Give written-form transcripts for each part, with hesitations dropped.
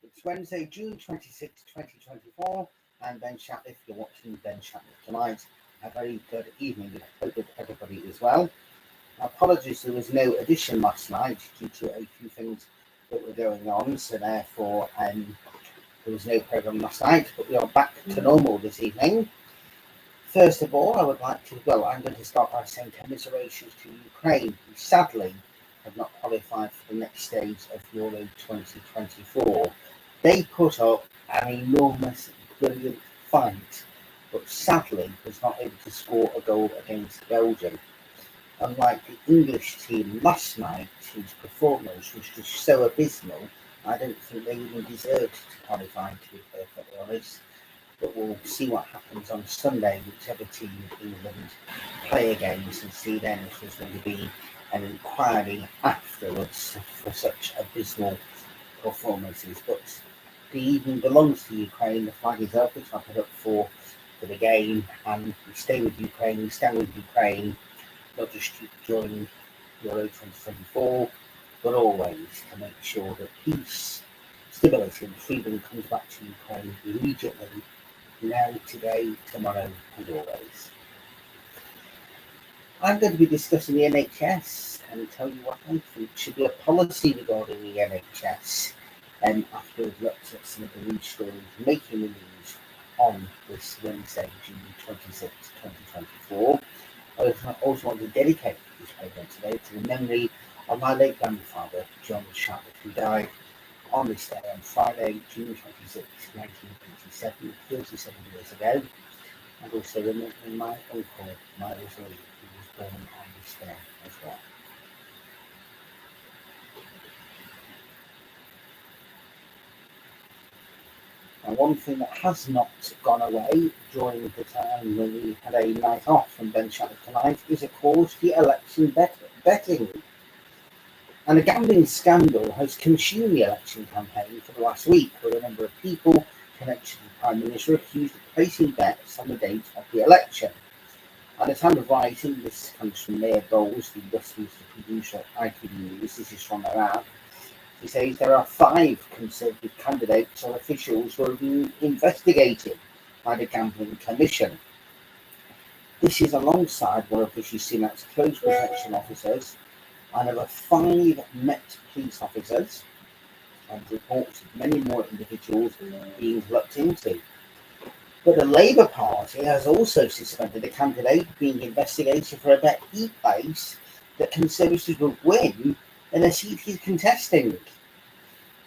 It's Wednesday, June 26, 2024, and Ben Shatliff. You're watching Ben Shatliff Tonight. A very good evening. I hope everybody is well. Apologies, there was no edition last night due to a few things that were going on, so therefore there was no programme last night, but we are back to normal this evening. First of all, I would like to, I'm going to start by saying commiserations to Ukraine, who sadly have not qualified for the next stage of Euro 2024. They put up an enormous, brilliant fight, but sadly was not able to score a goal against Belgium. Unlike the English team last night, whose performance was just so abysmal, I don't think they even deserved to qualify, to be perfectly honest. But we'll see what happens on Sunday, whichever team England play against, and see then if there's going to be an inquiry afterwards for such abysmal performances. But the evening belongs to Ukraine. The flag is up, which I put up for the game, and we stay with Ukraine, we stand with Ukraine, not just during Euro 2024, but always to make sure that peace, stability and freedom comes back to Ukraine immediately, now, today, tomorrow and always. I'm going to be discussing the NHS and tell you what I think should be a policy regarding the NHS after we've looked at some of the news stories making the news on this Wednesday, June 26, 2024. I also want to dedicate this programme today to the memory of my late grandfather, John Shatliff, who died on this day on Friday, June 26, 1987, 37 years ago, and also remembering my uncle, Miles Lee, who was born on this day as well. Now, one thing that has not gone away during the time when we had a night off from Ben Shatliff Tonight is, of course, the election betting. And a gambling scandal has consumed the election campaign for the last week, with a number of people connected to the Prime Minister accused of placing bets on the date of the election. At the time of writing, this comes from Mayor Bowles, the Westminster producer at ITV News. This is from their app. He says there are 5 Conservative candidates or officials who are being investigated by the Gambling Commission. This is alongside one of Rishi Sunak's close protection officers, and over 5 Met police officers, and reports of many more individuals being looked into. But the Labour Party has also suspended a candidate being investigated for a bet he placed that Conservatives would win in a seat he's contesting.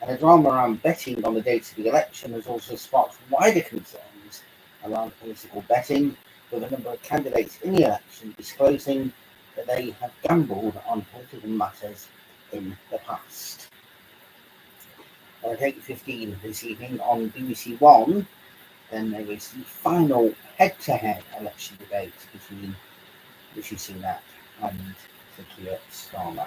And the drama around betting on the dates of the election has also sparked wider concerns around political betting, with a number of candidates in the election disclosing that they have gambled on political matters in the past. At 8:15 this evening on BBC One, then there is the final head-to-head election debate between Rishi Sunak and Keir Starmer.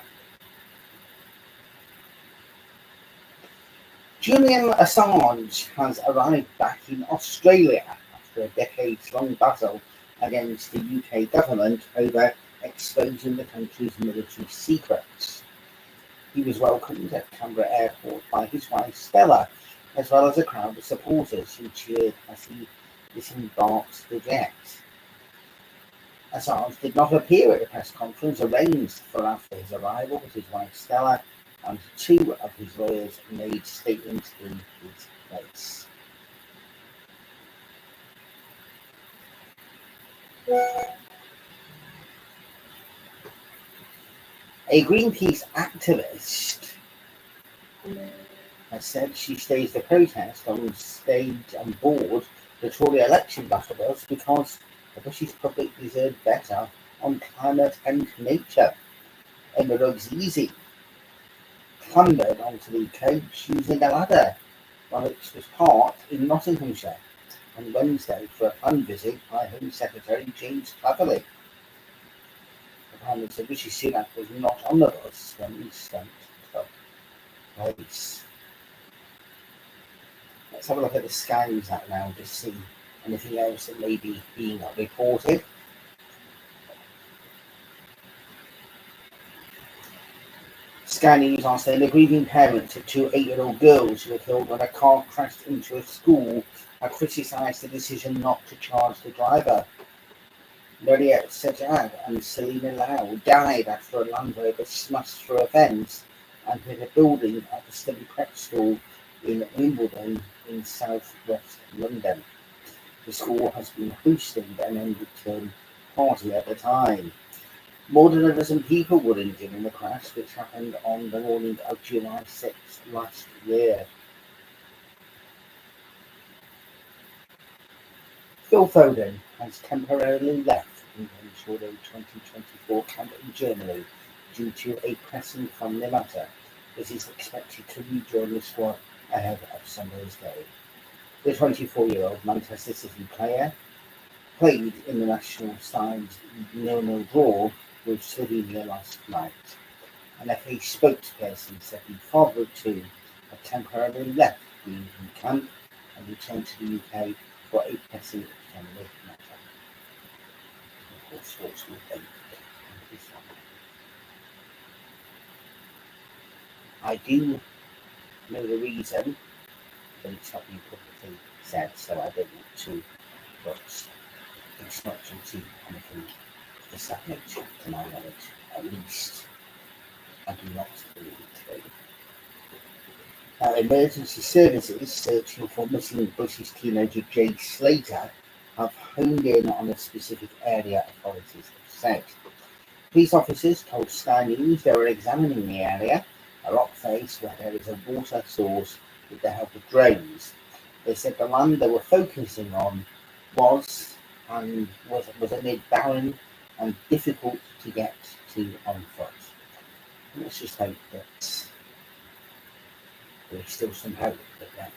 Julian Assange has arrived back in Australia after a decades-long battle against the UK government over exposing the country's military secrets. He was welcomed at Canberra Airport by his wife Stella, as well as a crowd of supporters who cheered as he disembarked the jet. Assange did not appear at the press conference arranged for after his arrival, with his wife Stella and 2 of his lawyers made statements in his place. A Greenpeace activist has said she staged the protest on stage and board the Tory election battle bus because the British public deserved better on climate and nature. Emma Rugg's clambered onto the coach using a ladder while it was parked in Nottinghamshire on Wednesday for a planned visit by Home Secretary James Cleverly. The Prime Minister Rishi Sunak was not on the bus when the stunt took place. Let's have a look at the Sky app now to see anything else that may be being reported. Sky News are saying the grieving parents of two 8-year-old girls who were killed when a car crashed into a school have criticised the decision not to charge the driver. Maria Sajad and Selina Lau died after a Land Rover smashed through a fence and hit a building at the study prep school in Wimbledon in south-west London. The school has been hosting an end-of-term party at the time. More than a dozen people were injured in the crash, which happened on the morning of July 6th last year. Phil Foden has temporarily left England's Euro 2024 camp in Germany due to a pressing family matter. This is expected to rejoin the squad ahead of Sunday's game. The 24-year-old Manchester City player played in the national side's 0-0 draw with Slovenia last night. An FA spokesperson said the father of two had temporarily left the England camp and returned to the UK for a pressing family matter. Of course, sports will be. I do know the reason, but it's not been publicly said, so I don't want to, but it's not due to anything of that nature, to my knowledge. At least I do not believe it to be. Now, emergency services searching for missing British teenager Jade Slater have honed in on a specific area authorities have said. Police officers told Sky News they were examining the area, a rock face where there is a water source, with the help of drones. They said the land they were focusing on was amid barren and difficult to get to on foot. Let's just hope that there is still some hope that that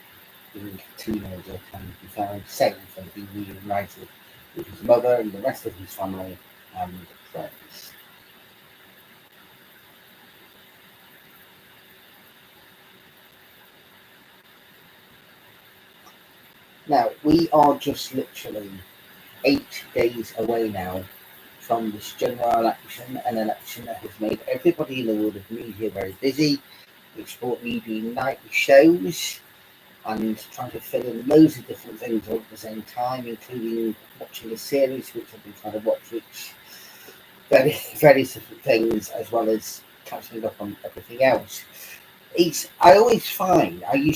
young teenager can be found safe and be reunited with his mother and the rest of his family and friends. Now, we are just literally 8 days away now from this general election, an election that has made everybody in the world of media very busy. It's brought me doing nightly shows and trying to fill in loads of different things all at the same time, including watching a series which I've been trying to watch, which various different things, as well as catching up on everything else. I used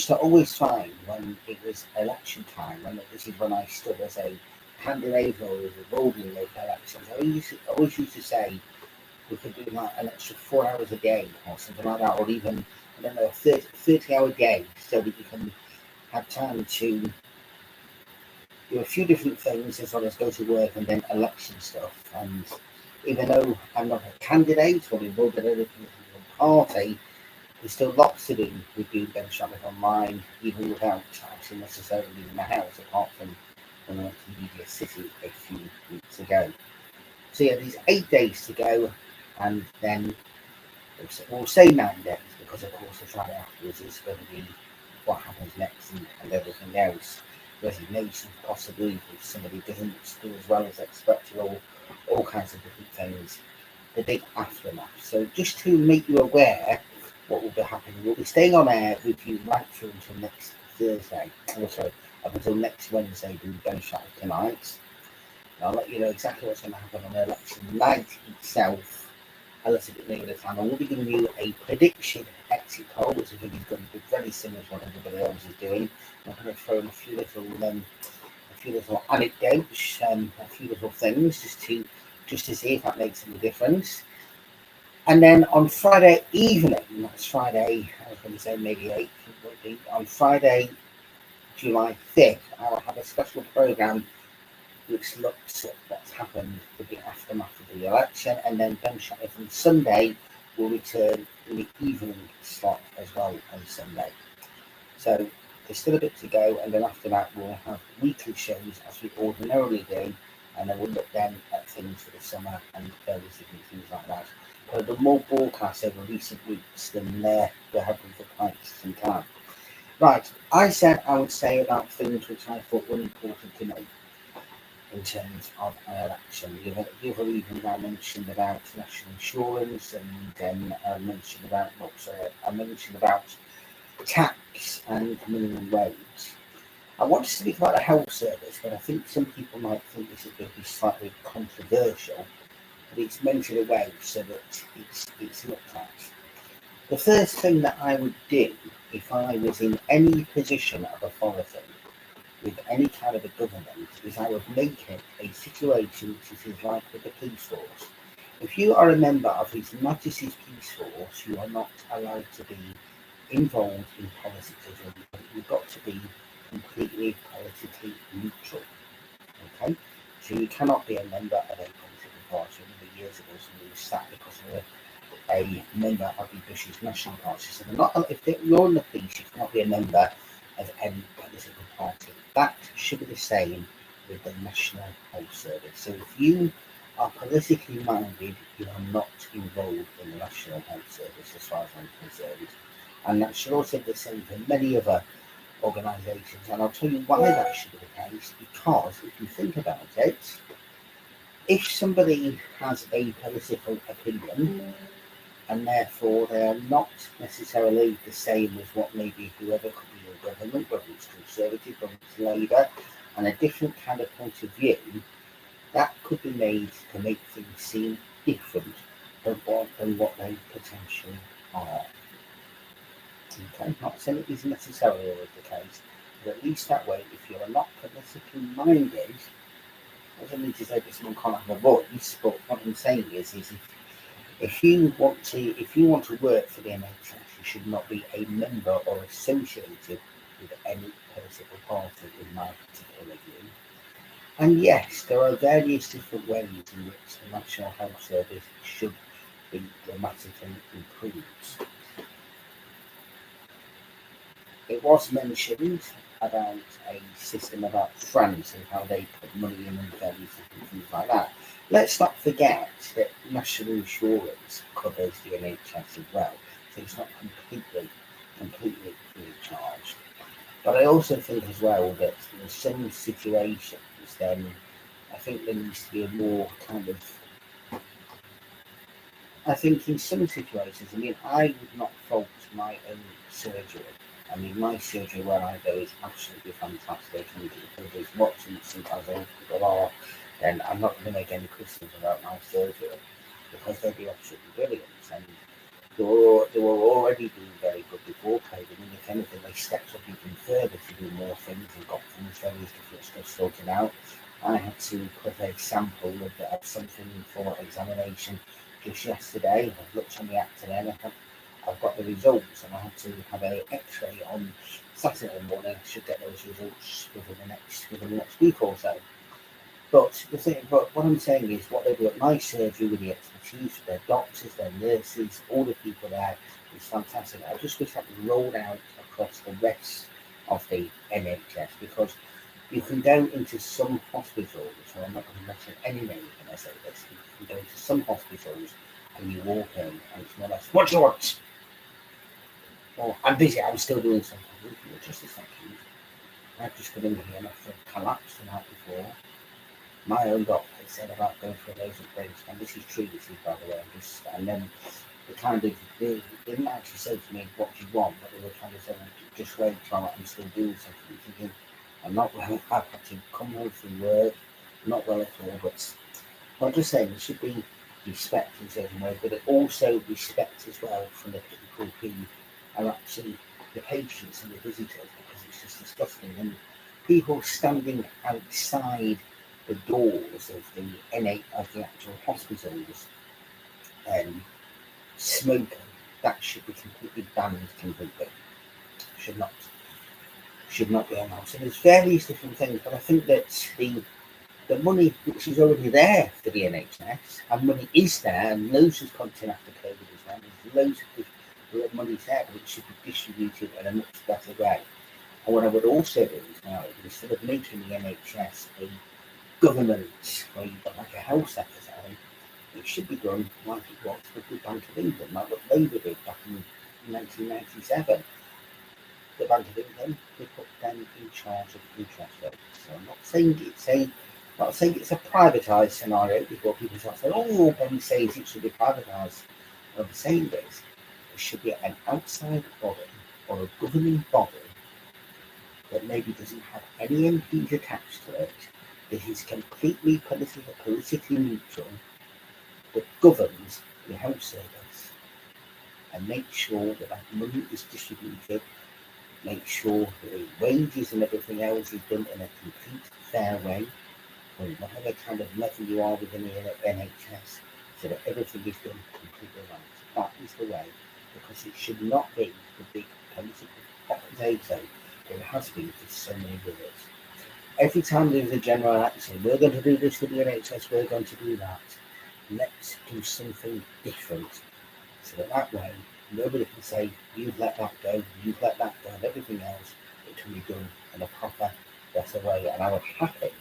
to always find when it was election time, and this is when I stood as a candidate or was involved in local elections, I always used to say we could do like an extra 4 hours a day or something like that, or even, I don't know, a 30-hour day, so that you can have time to do a few different things as well as go to work and then election stuff. And even though I'm not a candidate or involved in any political party, there's still lots to do with doing Ben Shatliff online, even without actually necessarily leaving the house, apart from when I went to Media City a few weeks ago. So yeah, there's 8 days to go, and then we'll say 9 days, because of course the Friday afterwards is going to be what happens next and everything else. Resignation, possibly, if somebody doesn't do as well as expected, or all kinds of different things. The big aftermath. So just to make you aware what will be happening, we'll be staying on air with you right through until next Thursday. Also, up until next Wednesday, doing Ben Shatliff Tonight. And I'll let you know exactly what's going to happen on election night itself a little bit later time. I will be giving you a prediction exit poll, which is going to be very similar to what everybody else is doing. I'm going to throw in a few little anecdotes, a few little things, just to see if that makes any difference. And then on Friday evening, that's Friday, I was going to say maybe 8th, on Friday, July 5th, I will have a special programme which looks at what's happened with the aftermath of the election, and then Ben Shatliff on Sunday will return in the evening slot as well on Sunday. So there's still a bit to go, and then after that we'll have weekly shows as we ordinarily do, and then we'll look then at things for the summer and various different things like that. There have been more broadcasts over recent weeks than there have been for quite some time. Right, I said I would say about things which I thought were important to know. in terms of an election. The other evening I mentioned about national insurance, and I mentioned about tax and minimum wage. I want to speak about the health service, but I think some people might think this is going to be slightly controversial. But it's mentioned away so that it's looked at. The first thing that I would do if I was in any position of authority with any kind of a government is I would make it a situation which is like with the police force. If you are a member of His Majesty's Police Force, you are not allowed to be involved in politics. You've got to be completely politically neutral. Okay? So you cannot be a member of a political party. I remember years ago somebody was sacked because of a member of the British National Party. So if you're in the police, you cannot be a member of any political party. That should be the same with the National Health Service. So if you are politically minded, you are not involved in the National Health Service as far as I'm concerned. And that should also be the same for many other organisations. And I'll tell you why that should be the case, because if you think about it, if somebody has a political opinion, and therefore they are not necessarily the same as what maybe whoever could be in government, whether it's Conservative, whether it's Labour, and a different kind of point of view, that could be made to make things seem different than what they potentially are. Okay, not saying it is necessarily always the case, but at least that way, if you are not politically minded, doesn't mean to say that someone can't have a voice, but what I'm saying is if you want to work for the NHS, you should not be a member or associated with any political party, in my particular view. And yes, there are various different ways in which the National Health Service should be dramatically improved. It was mentioned about a system about France and how they put money in and various different things like that. Let's not forget that national insurance covers the NHS as well, so it's not completely free of charge. But I also think as well that in some situations, then I think there needs to be a more kind of. I think in some situations, I would not fault my own surgery. My surgery where I go is absolutely fantastic, and if there's lots and sometimes other people are, then I'm not going to make any criticism about my surgery because they do absolutely brilliant. And they were already doing very good before COVID. If anything, they stepped up even further to do more things and got things, various different stuff sorted out. I had to put a sample of something for examination just yesterday. I've looked on the app today and I've got the results, and I had to have an X-ray on Saturday morning. I should get those results within the next week or so. But what I'm saying is, what they do at my surgery with the expertise, their doctors, their nurses, all the people there is fantastic. I just wish that was rolled out across the rest of the NHS, because you can go into some hospitals, so I'm not going to mention any names when I say this. You can go into some hospitals and you walk in and it's more or less, what do you want? Or I'm busy, I'm still doing something. Just a second. I've just come in here and I've collapsed the night before. My own doctor said about going for a laser brain scan. This is true, by the way. And then they didn't actually say to me, what do you want? But they were kind of saying, just wait till I'm still doing something. Thinking, I'm not well. I've had to come home from work, not well at all. But I'm just saying, there should be respect in certain ways, but also respect as well from the people who are actually the patients and the visitors, because it's just disgusting. And people standing outside the doors of the actual hospitals and smoking, that should be completely banned completely. Should not be allowed. So there's various different things, but I think that the money which is already there for the NHS, and money is there, and loads has come in after COVID as well. There's loads of money there, but it should be distributed in a much better way. And what I would also do is now, instead of making the NHS a government where you've got like a health secretary, it should be done like it was with the Bank of England, like what Labour did back in 1997. The Bank of England, they put them in charge of interest rates. So I'm not saying it's a Not saying it's a privatised scenario before people start saying, oh, Ben says it should be privatised. What I'm saying is, there should be an outside body or a governing body that maybe doesn't have any MPs attached to it, that is completely politically neutral, that governs the health service and makes sure that that money is distributed, make sure that the wages and everything else is done in a complete fair way, or whatever kind of level you are within the NHS, so that everything is done completely right. That is the way, because it should not be the big political potato that it has been for so many years. Every time there's a general election, we're going to do this with the NHS, we're going to do that. Let's do something different, so that way nobody can say, you've let that go, you've let that go, and everything else, it can be done in a proper, better way. And I was happy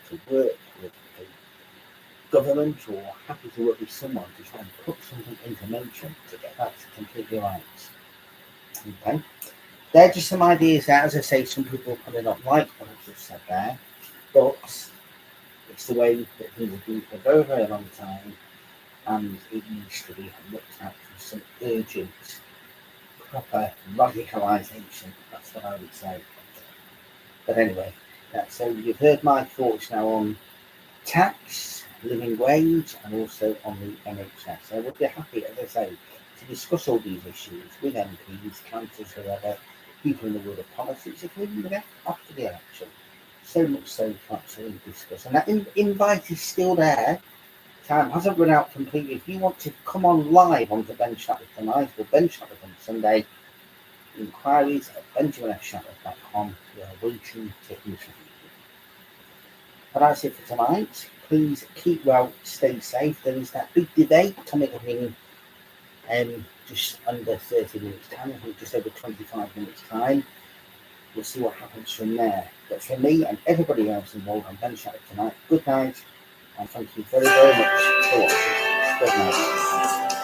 to work with a government, or happy to work with someone to try and put something into motion to get that completely right. Okay, they're just some ideas there. As I say, some people probably not like what I've just said there, but it's the way that things have been for a very, very long time, and it needs to be looked at for some urgent, proper radicalisation. That's what I would say. But anyway, so you've heard my thoughts now on tax, living wage, and also on the NHS. I would be happy, as I say, to discuss all these issues with MPs, councillors, whoever, people in the world of politics, if we can after the election. So much so to actually discuss. And that invite is still there. Time hasn't run out completely. If you want to come on live onto Ben Shatliff Tonight or Ben Shatliff on Sunday, inquiries at benjaminfshatliff.com. We are waiting to interview you. But that's it for tonight. Please keep well, stay safe. There is that big debate coming up in just under 30 minutes time, I think just over 25 minutes time. We'll see what happens from there. But for me and everybody else involved on Ben Shatliff Tonight, good night, and thank you very, very much for watching. Good night.